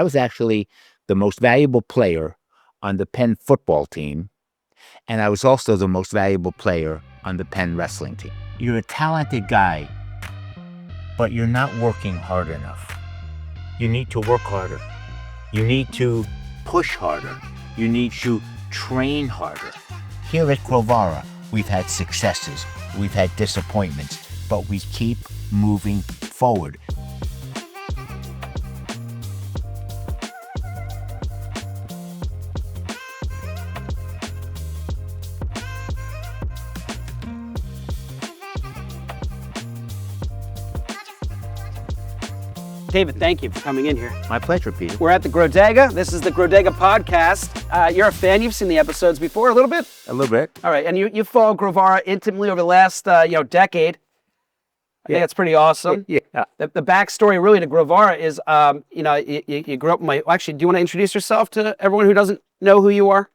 I was actually the most valuable player on the Penn football team, and I was also the most valuable player on the Penn wrestling team. You're a talented guy, but you're not working hard enough. You need to work harder. You need to push harder. You need to train harder. Here at Grovara, we've had successes, we've had disappointments, but we keep moving forward. David, thank you for coming in here. My pleasure, Peter. We're at the GroDega. This is the GroDega Podcast. You're a fan. You've seen the episodes before a little bit? A little bit. All right. And you follow Grovara intimately over the last decade. I think that's pretty awesome. Yeah. The backstory really to Grovara is, you grew up actually, do you want to introduce yourself to everyone who doesn't know who you are?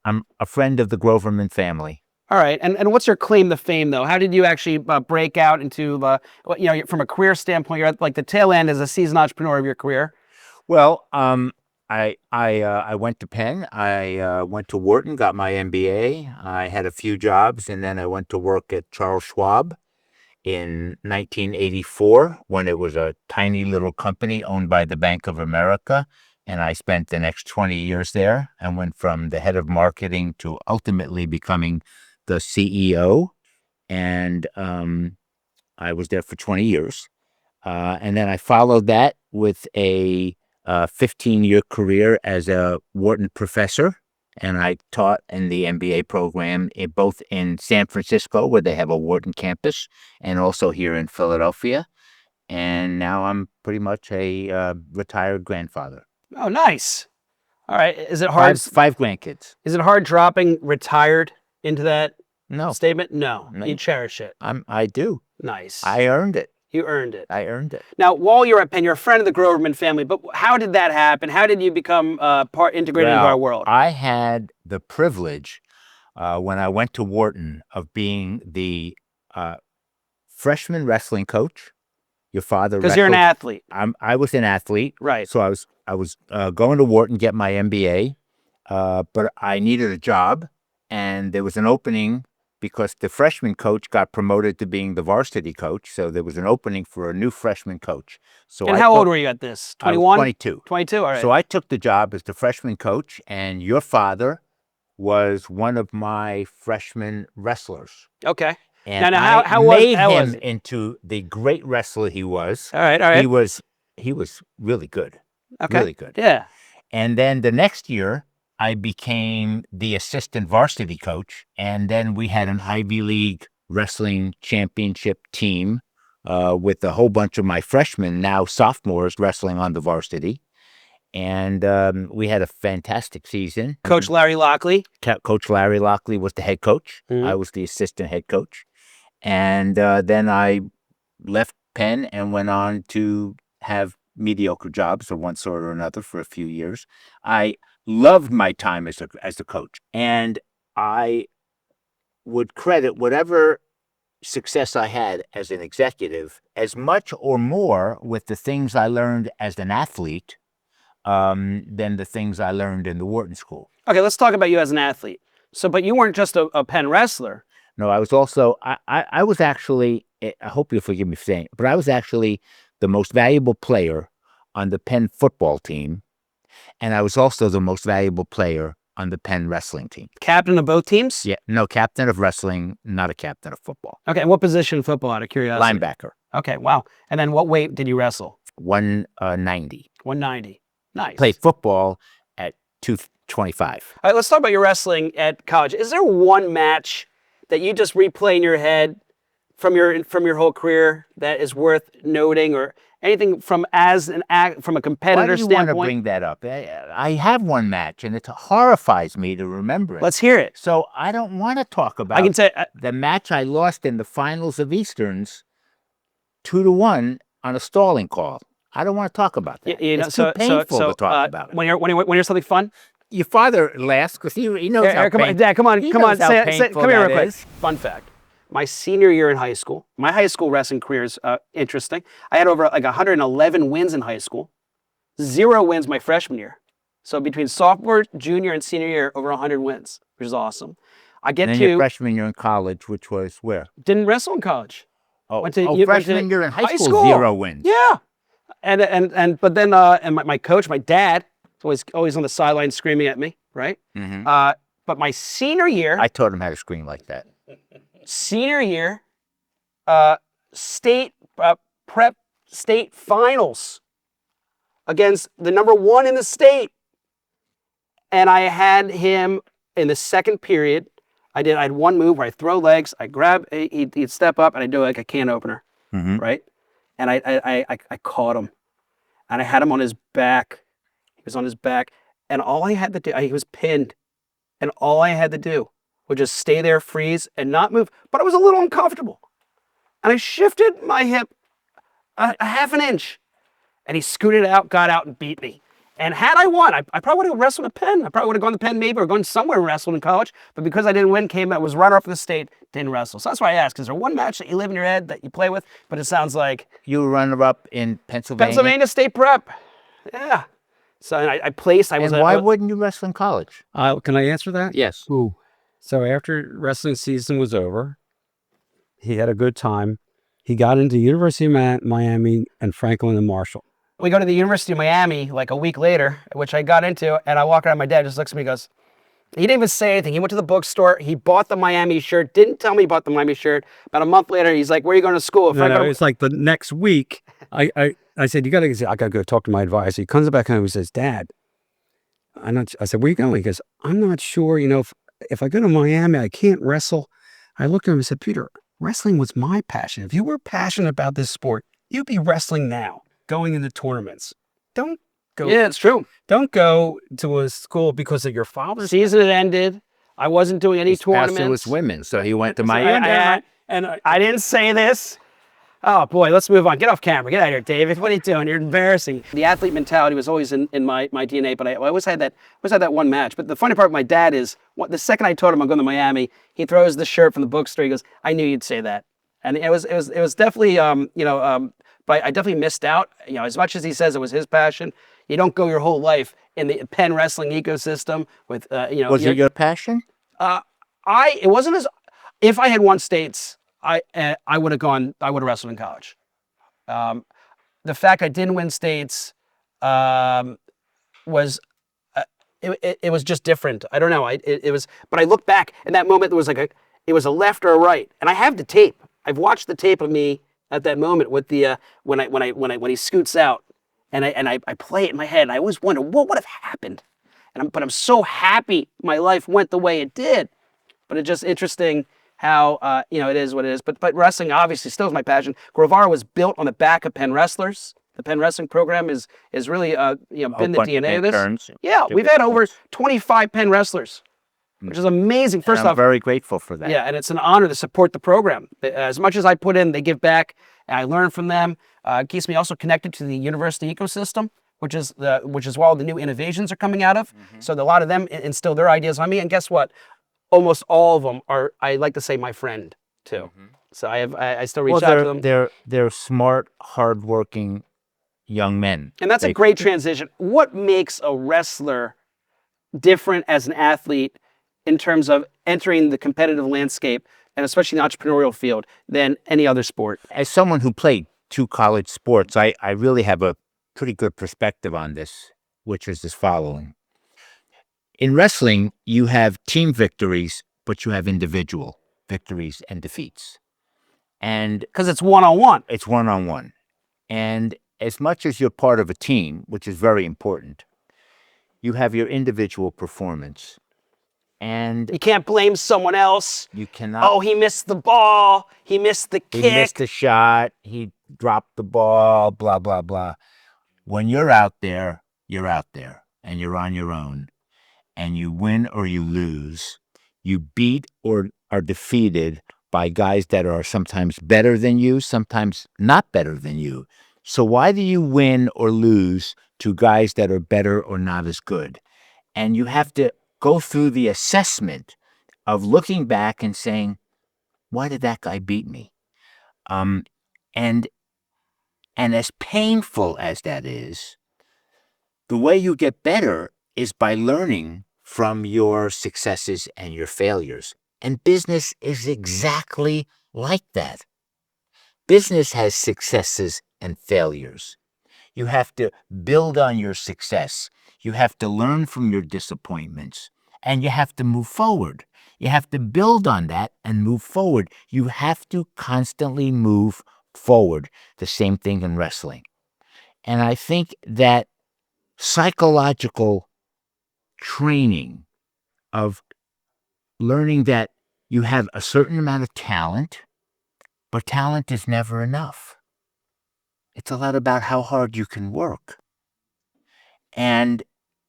I'm a friend of the Groverman family. All right, and what's your claim to fame, though? How did you actually break out into, from a career standpoint? You're at like the tail end as a seasoned entrepreneur of your career. Well, I went to Penn. I went to Wharton, got my MBA. I had a few jobs, and then I went to work at Charles Schwab in 1984 when it was a tiny little company owned by the Bank of America. And I spent the next 20 years there and went from the head of marketing to ultimately becoming the CEO, and I was there for 20 years. And then I followed that with a 15-year career as a Wharton professor, and I taught in the MBA program both in San Francisco, where they have a Wharton campus, and also here in Philadelphia. And now I'm pretty much a retired grandfather. Oh, nice. All right. Is it hard? Five grandkids. Is it hard dropping retired into that statement? No. No. You cherish it. I do. Nice. I earned it. You earned it. I earned it. Now, while you're at Penn, you're a friend of the Groverman family, but how did that happen? How did you become integrated into our world? I had the privilege when I went to Wharton of being the freshman wrestling coach. Your father, because you're an athlete. I was an athlete, right? So I was going to Wharton get my MBA, but I needed a job, and there was an opening because the freshman coach got promoted to being the varsity coach. So there was an opening for a new freshman coach. So how old were you at this? 21? 22. 22, all right. So I took the job as the freshman coach, and your father was one of my freshman wrestlers. Okay. And now, I made him into the great wrestler he was. All right. He was really good. Okay. Really good. Yeah. And then the next year, I became the assistant varsity coach, and then we had an Ivy League wrestling championship team with a whole bunch of my freshmen, now sophomores, wrestling on the varsity. And we had a fantastic season. Coach Larry Lockley? Coach Larry Lockley was the head coach. Mm-hmm. I was the assistant head coach. And then I left Penn and went on to have mediocre jobs of one sort or another for a few years. I loved my time as a coach, and I would credit whatever success I had as an executive as much or more with the things I learned as an athlete than the things I learned in the Wharton School. Okay, let's talk about you as an athlete. So, but you weren't just a Penn wrestler. No, I was also, I was actually, I hope you'll forgive me for saying, but I was actually the most valuable player on the Penn football team, and I was also the most valuable player on the Penn wrestling team. Captain of both teams? Yeah, no, captain of wrestling, not a captain of football. Okay, and what position in football, out of curiosity? Linebacker. Okay, wow. And then what weight did you wrestle? 190. 190. Nice. Played football at 225. All right, let's talk about your wrestling at college. Is there one match that you just replay in your head from your whole career that is worth noting, or anything from a competitor standpoint? Why do you want to bring that up? I have one match, and it horrifies me to remember it. Let's hear it. So I don't want to talk about I can say, the match I lost in the finals of Easterns 2-1 on a stalling call. I don't want to talk about that. It's too painful to talk about it. When you're something fun? Your father laughs because he knows how painful. Dad, come on. Come here real quick. Is. Fun fact. My senior year in high school, my high school wrestling career is interesting. I had over 111 wins in high school. 0 wins my freshman year. So between sophomore, junior, and senior year, over 100 wins, which is awesome. I get And then to your freshman year in college, which was where? didn't wrestle in college. Oh, Went to freshman year in high school, 0 wins. Yeah, but then and my coach, my dad, was always on the sideline screaming at me, right? Mm-hmm. But my senior year, I taught him how to scream like that. senior year, state prep state finals against the number 1 in the state, and I had him in the second period. I had one move where I throw legs, I grab, he'd step up, and I do like a can opener, right? And I caught him, and I had him on his back. He was on his back, and all I had to do, he was pinned, and all I had to do was just stay there, freeze, and not move. But I was a little uncomfortable, and I shifted my hip a half an inch, and he scooted out, got out, and beat me. And had I won, I probably would have wrestled at Penn. I probably would have gone to Penn maybe, or gone somewhere and wrestled in college. But because I didn't win, was runner-up in the state, didn't wrestle. So that's why I asked, is there one match that you live in your head that you play with? But it sounds like... You were runner-up in Pennsylvania? Pennsylvania State Prep. Yeah. So I placed. And why wouldn't you wrestle in college? Can I answer that? Yes. Ooh. So after wrestling season was over, he had a good time. He got into University of Miami and Franklin and Marshall. We go to the University of Miami like a week later, which I got into, and I walk around. My dad just looks at me and goes, he didn't even say anything. He went to the bookstore. He bought the Miami shirt. Didn't tell me he bought the Miami shirt. About a month later, he's like, where are you going to school? It's like the next week. I said, I got to go talk to my advisor. He comes back home and says, Dad, I said, where are you going? He goes, I'm not sure. If I go to Miami, I can't wrestle. I looked at him and said, Peter, wrestling was my passion. If you were passionate about this sport, you'd be wrestling now, going into tournaments. Don't go. Yeah, it's true. Don't go to a school because of your father's season. Had ended. I wasn't doing any tournaments. It was women, so he went to Miami. I didn't say this. Oh boy, let's move on. Get off camera. Get out of here, David. What are you doing? You're embarrassing. The athlete mentality was always in my DNA, but I always had that one match. But the funny part with my dad is, the second I told him I'm going to Miami, he throws the shirt from the bookstore. He goes, "I knew you'd say that," and it was definitely but I definitely missed out. As much as he says it was his passion, you don't go your whole life in the Penn wrestling ecosystem with Was it your passion? It wasn't as if I had won states. I would have wrestled in college. The fact I didn't win states was it was just different. I don't know. It was, but I look back in that moment. There was it was a left or a right, and I have the tape. I've watched the tape of me at that moment with the when he scoots out, and I play it in my head. And I always wonder what would have happened, but I'm so happy my life went the way it did. But it's just interesting how it is what it is. But wrestling obviously still is my passion. Grovara was built on the back of Penn wrestlers. The Penn wrestling program is really been the DNA of this. Yeah, we've had over 25 Penn wrestlers, which is amazing. First off, I'm very grateful for that. Yeah, and it's an honor to support the program. As much as I put in, they give back, and I learn from them. It keeps me also connected to the university ecosystem, which is where all the new innovations are coming out of. So a lot of them instill their ideas on me, and guess what? Almost all of them are, I like to say, my friend too. So I still reach out to them. They're smart, hardworking young men. And that's a great transition. What makes a wrestler different as an athlete in terms of entering the competitive landscape, and especially the entrepreneurial field, than any other sport? As someone who played 2 college sports, I really have a pretty good perspective on this, which is as following. In wrestling, you have team victories, but you have individual victories and defeats. And because it's one-on-one. It's one-on-one. And as much as you're part of a team, which is very important, you have your individual performance. And you can't blame someone else. You cannot. Oh, he missed the ball. He missed the kick. He missed the shot. He dropped the ball, blah, blah, blah. When you're out there, and you're on your own. And you win or you lose. You beat or are defeated by guys that are sometimes better than you, sometimes not better than you. So why do you win or lose to guys that are better or not as good? And you have to go through the assessment of looking back and saying, why did that guy beat me? And as painful as that is, The way you get better is by learning from your successes and your failures. And business is exactly like that. Business has successes and failures. You have to build on your success. You have to learn from your disappointments, and you have to move forward. You have to build on that and move forward. You have to constantly move forward. The same thing in wrestling. And I think that psychological training of learning that you have a certain amount of talent, but talent is never enough. It's a lot about how hard you can work. And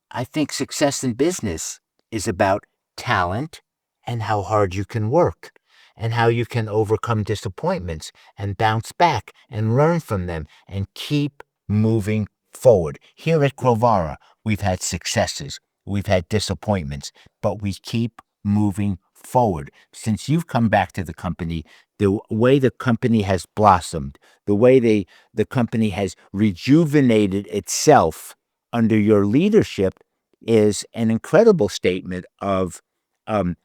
I think success in business is about talent and how hard you can work and how you can overcome disappointments and bounce back and learn from them and keep moving forward. Here at Grovara, we've had successes, we've had disappointments, but we keep moving forward. Since you've come back to the company, the way the company has blossomed, the way the company has rejuvenated itself under your leadership is an incredible statement of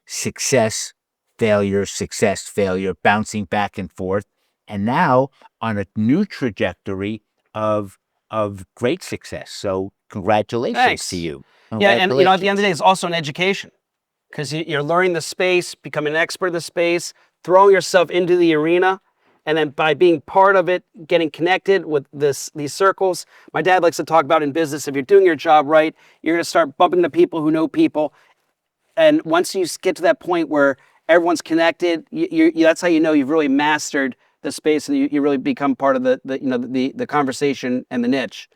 success, failure, bouncing back and forth, and now on a new trajectory of great success. So congratulations Thanks. to you. Yeah, and you know, at the end of the day, it's also an education because you're learning the space, becoming an expert in the space, throwing yourself into the arena, and then by being part of it, getting connected with these circles. My dad likes to talk about in business, if you're doing your job right, you're going to start bumping into people who know people. And once you get to that point where everyone's connected, that's how you know you've really mastered the space and you really become part of the conversation and the niche.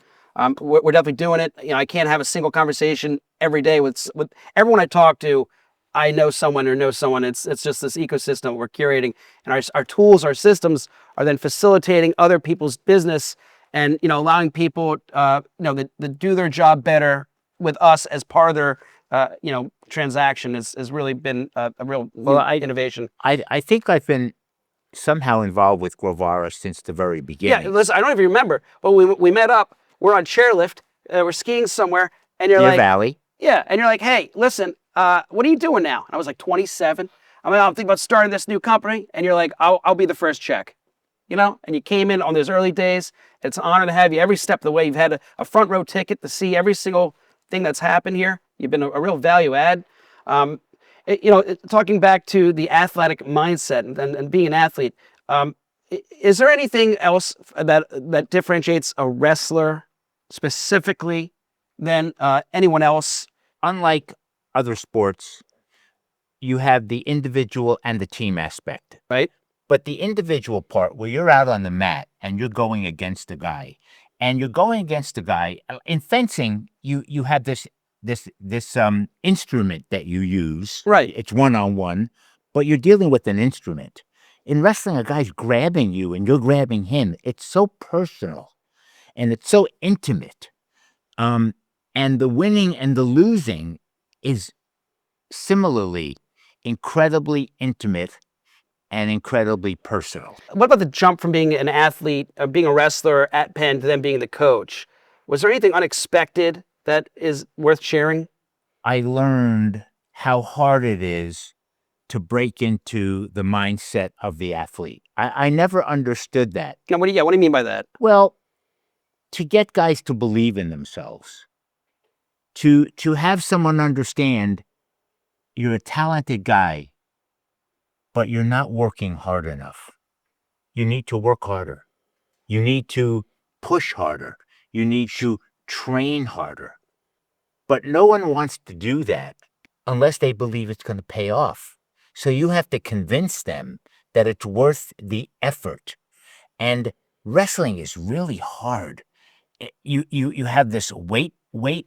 We're definitely doing it. You know, I can't have a single conversation every day with everyone I talk to. I know someone or know someone. It's just this ecosystem we're curating, and our tools, our systems are then facilitating other people's business and allowing people to do their job better with us as part of their transaction has really been a real innovation. I think I've been somehow involved with Grovara since the very beginning. Yeah, listen, I don't know if you remember, but we met up. We're on chairlift. We're skiing somewhere, and you're Deer like, Valley. yeah, and you're like, hey, listen, what are you doing now? And I was like 27. I'm thinking about starting this new company, and you're like, I'll be the first check, And you came in on those early days. It's an honor to have you every step of the way. You've had a front row ticket to see every single thing that's happened here. You've been a real value add. Talking back to the athletic mindset and being an athlete, is there anything else that differentiates a wrestler specifically than anyone else? Unlike other sports, you have the individual and the team aspect. Right. But the individual part, where you're out on the mat and you're going against a guy, in fencing, you have this instrument that you use. Right. It's one-on-one, but you're dealing with an instrument. In wrestling, a guy's grabbing you and you're grabbing him. It's so personal and it's so intimate. And the winning and the losing is similarly incredibly intimate and incredibly personal. What about the jump from being an athlete, being a wrestler at Penn to then being the coach? Was there anything unexpected that is worth sharing? I learned how hard it is to break into the mindset of the athlete. I never understood that. Now, what do you mean by that? Well, to get guys to believe in themselves, to have someone understand you're a talented guy, but you're not working hard enough. You need to work harder. You need to push harder. You need to train harder. But no one wants to do that unless they believe it's going to pay off. So you have to convince them that it's worth the effort. And wrestling is really hard. You have this weight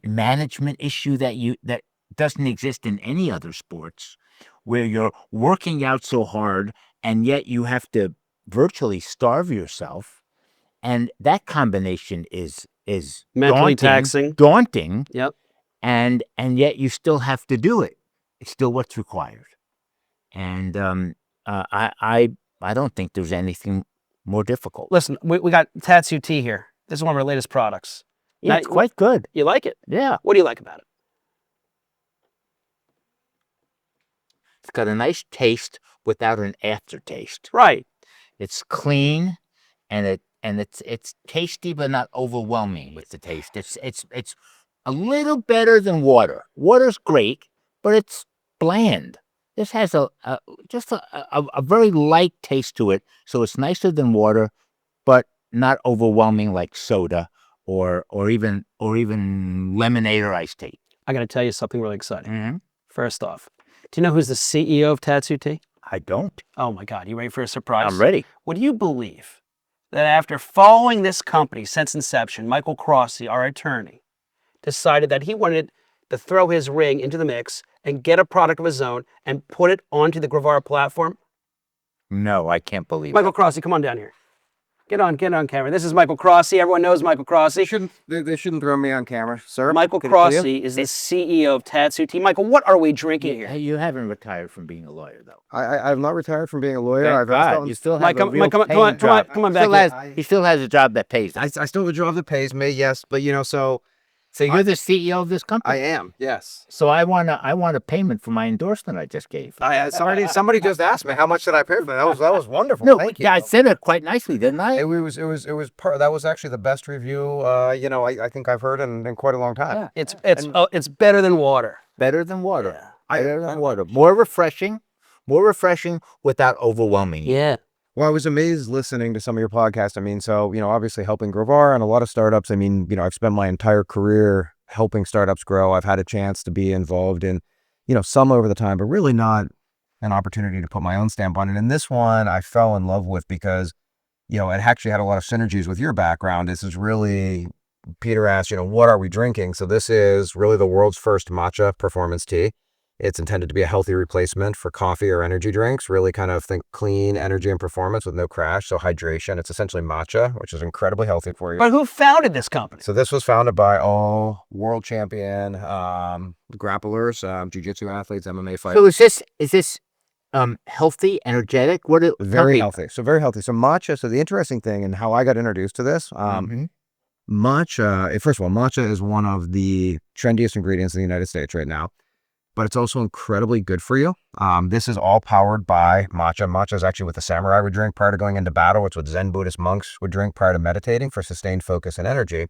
management issue that doesn't exist in any other sports, where you're working out so hard and yet you have to virtually starve yourself. And that combination is Mentally taxing. Daunting. Yep. And yet you still have to do it. It's still what's required. And I don't think there's anything more difficult. Listen, we got Tatsu tea here. This is one of our latest products. Yeah, Now, it's quite good. You like it? Yeah. What do you like about it? It's got a nice taste without an aftertaste. Right. It's clean, and it's tasty but not overwhelming with the taste. It's a little better than water. Water's great, but it's bland. This has just a very light taste to it, so it's nicer than water, but not overwhelming like soda or even lemonade or iced tea. I got to tell you something really exciting. Mm-hmm. First off, do you know who's the CEO of Tatsu Tea? I don't. Oh my God, you ready for a surprise? I'm ready. Would you believe that after following this company since inception, Michael Crossey, our attorney, decided that he wanted to throw his ring into the mix and get a product of his own and put it onto the Grovara platform? No, I can't believe Michael Crossey, come on down here. Get on camera. This is Michael Crossey. Everyone knows Michael Crossey. They shouldn't throw me on camera, sir. Michael Could I tell you? Crossey is the CEO of Tatsu Tea. Michael, what are we drinking it. here? You haven't retired from being a lawyer, though. I've not retired from being a lawyer. Thank I've God. You still have Mike, a real come paying on job. back. He still has a job that pays. I still have a job that pays me, yes, but So you're the CEO of this company. I am, yes. So I want a payment for my endorsement I just gave. Somebody just asked me how much did I pay for that. That was wonderful. No, Thank you. I said it quite nicely, didn't I? It was that was actually the best review I think I've heard in quite a long time. Yeah. It's better than water. Better than water. Yeah. Better than water. More refreshing without overwhelming you. Yeah. Well, I was amazed listening to some of your podcasts. I mean, so, obviously helping Grovara and a lot of startups. I mean, I've spent my entire career helping startups grow. I've had a chance to be involved in, some over the time, but really not an opportunity to put my own stamp on it. And this one I fell in love with because, it actually had a lot of synergies with your background. This is really, Peter asked, what are we drinking? So this is really the world's first matcha performance tea. It's intended to be a healthy replacement for coffee or energy drinks, really kind of think clean energy and performance with no crash. So hydration, it's essentially matcha, which is incredibly healthy for you. But who founded this company? So this was founded by all world champion grapplers, jiu-jitsu athletes, MMA fighters. So is this healthy, energetic? Very healthy. So very healthy. So matcha, so the interesting thing and how I got introduced to this, matcha, first of all, matcha is one of the trendiest ingredients in the United States right now. But it's also incredibly good for you. This is all powered by matcha. Matcha is actually what the samurai would drink prior to going into battle. It's what Zen Buddhist monks would drink prior to meditating for sustained focus and energy.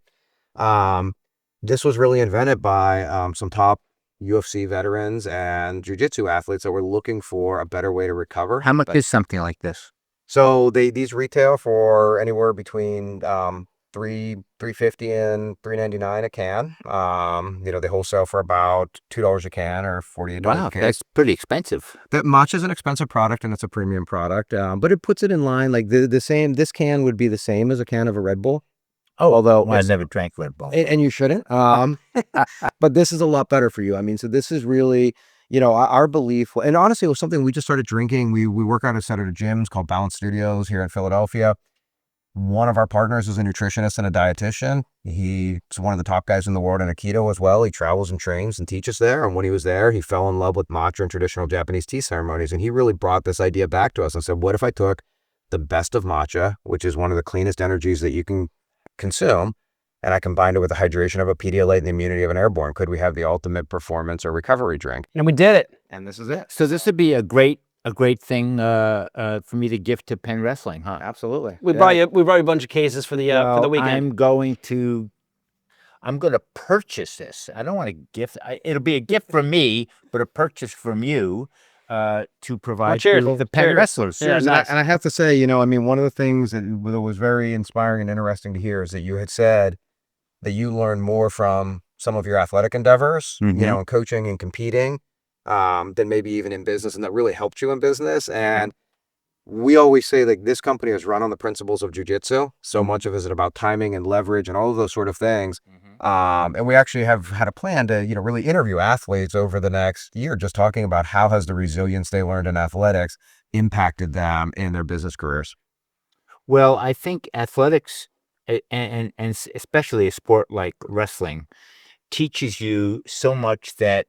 This was really invented by some top UFC veterans and jiu-jitsu athletes that were looking for a better way to recover. How much is something like this? So these retail for anywhere between $3.50 and $3.99 a can. They wholesale for about $2 a can or $48 Wow, a can. that's pretty expensive. That matcha is an expensive product and it's a premium product, but it puts it in line like the same. This can would be the same as a can of a Red Bull. Oh, although I never drank Red Bull, and you shouldn't. But this is a lot better for you. I mean, so this is really. Our belief, and honestly, it was something we just started drinking. We work out at a set of gyms called Balance Studios here in Philadelphia. One of our partners is a nutritionist and a dietitian. He's one of the top guys in the world in Aikido as well. He travels and trains and teaches there. And when he was there, he fell in love with matcha and traditional Japanese tea ceremonies. And he really brought this idea back to us and said, what if I took the best of matcha, which is one of the cleanest energies that you can consume, and I combined it with the hydration of a Pedialyte and the immunity of an airborne? Could we have the ultimate performance or recovery drink? And we did it. And this is it. So this would be a great thing for me to gift to Penn Wrestling, huh? Absolutely. We brought you a bunch of cases for the weekend. I'm going to purchase this. I don't want to gift. It'll be a gift from me, but a purchase from you to provide to the Penn wrestlers. Cheers. And I have to say, one of the things that was very inspiring and interesting to hear is that you had said that you learned more from some of your athletic endeavors, in coaching and competing, than maybe even in business, and that really helped you in business. And we always say like this company is run on the principles of jiu-jitsu. So much of it is about timing and leverage and all of those sort of things. And we actually have had a plan to, really interview athletes over the next year, just talking about how has the resilience they learned in athletics impacted them in their business careers. Well, I think athletics and especially a sport like wrestling teaches you so much that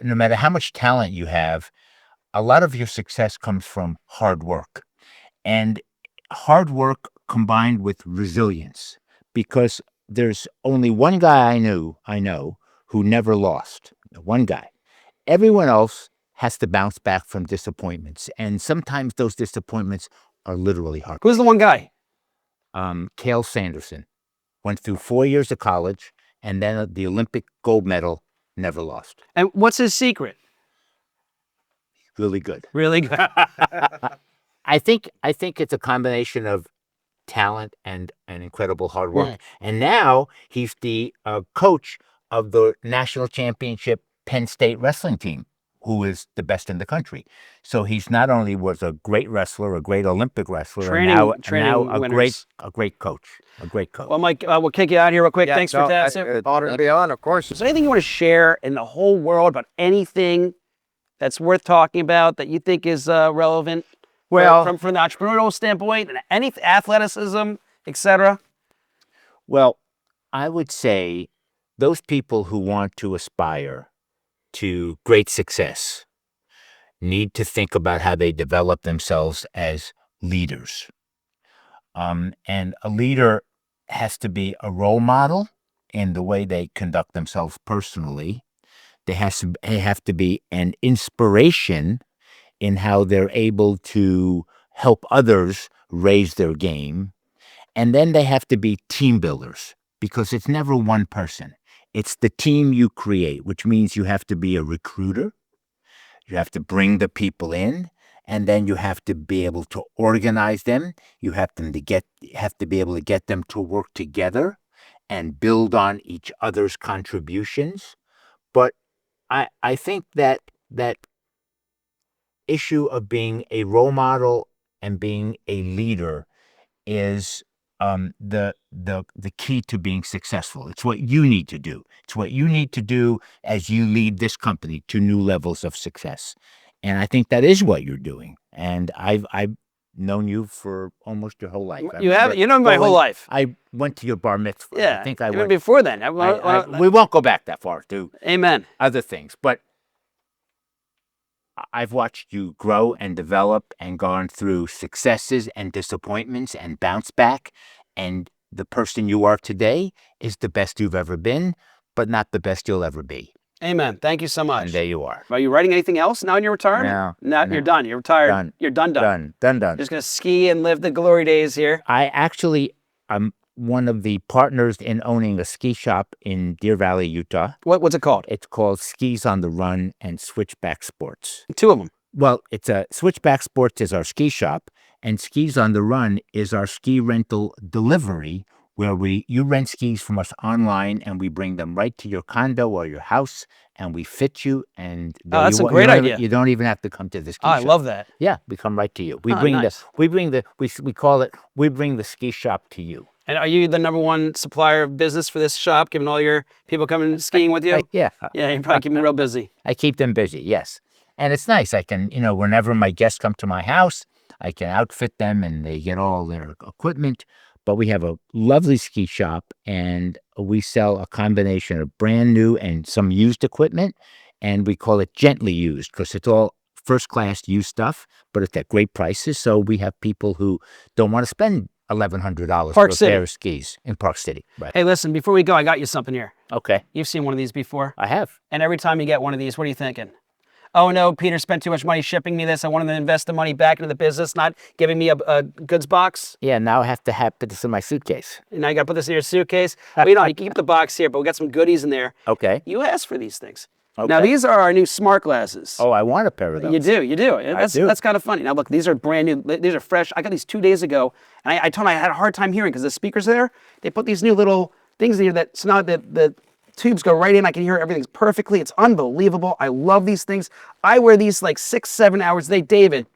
no matter how much talent you have, a lot of your success comes from hard work, and hard work combined with resilience, because there's only one guy I know who never lost. One guy. Everyone else has to bounce back from disappointments, and sometimes those disappointments are literally hard. Who's the one guy? Cale Sanderson went through 4 years of college, and then the Olympic gold medal, never lost. And what's his secret? Really good. Really good. I think it's a combination of talent and incredible hard work. Yeah. And now he's the coach of the national championship Penn State wrestling team, who is the best in the country. So he's not only was a great wrestler, a great Olympic wrestler, Training a winners. great coach, a great coach. Well, Mike, we'll kick you out here real quick. Thanks for that. Honor to be on, of course. Is there anything you want to share in the whole world about anything that's worth talking about that you think is relevant? Well, from the entrepreneurial standpoint, and any athleticism, etc. Well, I would say those people who want to aspire to great success need to think about how they develop themselves as leaders. And a leader has to be a role model in the way they conduct themselves personally. They have to be an inspiration in how they're able to help others raise their game. And then they have to be team builders, because it's never one person. It's the team you create, which means you have to be a recruiter. You have to bring the people in, and then you have to be able to organize them. You have to be able to get them to work together and build on each other's contributions. But I think that issue of being a role model and being a leader is the key to being successful. It's what you need to do. It's what you need to do as you lead this company to new levels of success. And I think that is what you're doing. And I've known you for almost your whole life. You have, you know, my whole life. I went to your bar mitzvah. Yeah, I think I even went before then. we won't go back that far to Amen. other things, but I've watched you grow and develop and gone through successes and disappointments and bounce back. And the person you are today is the best you've ever been, but not the best you'll ever be. Amen. Thank you so much. And there you are. Are you writing anything else now in your retirement? No. You're done. You're retired. Done. You're done. Done. Just going to ski and live the glory days here. I'm one of the partners in owning a ski shop in Deer Valley, Utah. What's it called? It's called Skis on the Run and Switchback Sports. Two of them. Well, it's a Switchback Sports is our ski shop, and Skis on the Run is our ski rental delivery, where you rent skis from us online, and we bring them right to your condo or your house, and we fit you. And that's a great idea. You don't even have to come to the ski shop. I love that. Yeah, we come right to you. We nice. we bring the ski shop to you. And are you the number one supplier of business for this shop, given all your people coming skiing with you? Yeah. Yeah, you're probably keeping me real busy. I keep them busy, yes. And it's nice. I can, whenever my guests come to my house, I can outfit them and they get all their equipment. But we have a lovely ski shop, and we sell a combination of brand new and some used equipment. And we call it gently used because it's all first-class used stuff, but it's at great prices. So we have people who don't want to spend $1,100 for a pair of skis in Park City. Right. Hey, listen, before we go, I got you something here. Okay. You've seen one of these before. I have. And every time you get one of these, what are you thinking? Oh no, Peter spent too much money shipping me this. I wanted to invest the money back into the business, not giving me a goods box. Yeah, now I have to put this in my suitcase. And now you got to put this in your suitcase. Well, you keep the box here, but we got some goodies in there. Okay. You asked for these things. Okay. Now these are our new smart glasses. Oh, I want a pair of those. You do. That's kind of funny. Now look, these are brand new. These are fresh. I got these 2 days ago, and I told them I had a hard time hearing because the speakers there. They put these new little things in here that so now the tubes go right in. I can hear everything perfectly. It's unbelievable. I love these things. I wear these like 6-7 hours a day. David,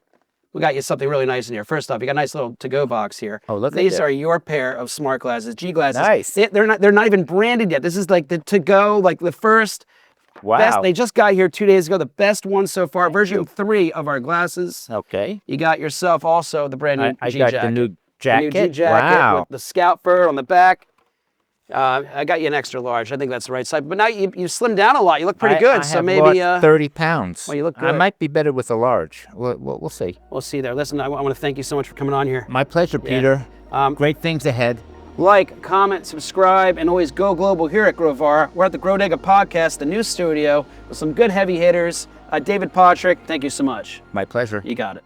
we got you something really nice in here. First off, you got a nice little to-go box here. Oh, look at these that. are your pair of smart glasses, G glasses. Nice. They're not even branded yet. This is like the to-go, like the first. Wow. Best, they just got here 2 days ago. The best one so far. Version 3 of our glasses. Okay. You got yourself also the brand new I G got jacket. the new jacket. The new G jacket Wow. with the scout fur on the back. I got you an extra large. I think that's the right size. But now you slimmed down a lot. You look pretty good. I so have maybe lost 30 pounds. Well, you look I good. might be better with a large. We'll see. We'll see there. Listen, I want to thank you so much for coming on here. My pleasure, Peter. Great things ahead. like, comment, subscribe, and always go global here at Grovara. We're at the GroDega Podcast, the new studio, with some good heavy hitters. David Pottruck, thank you so much. My pleasure. You got it.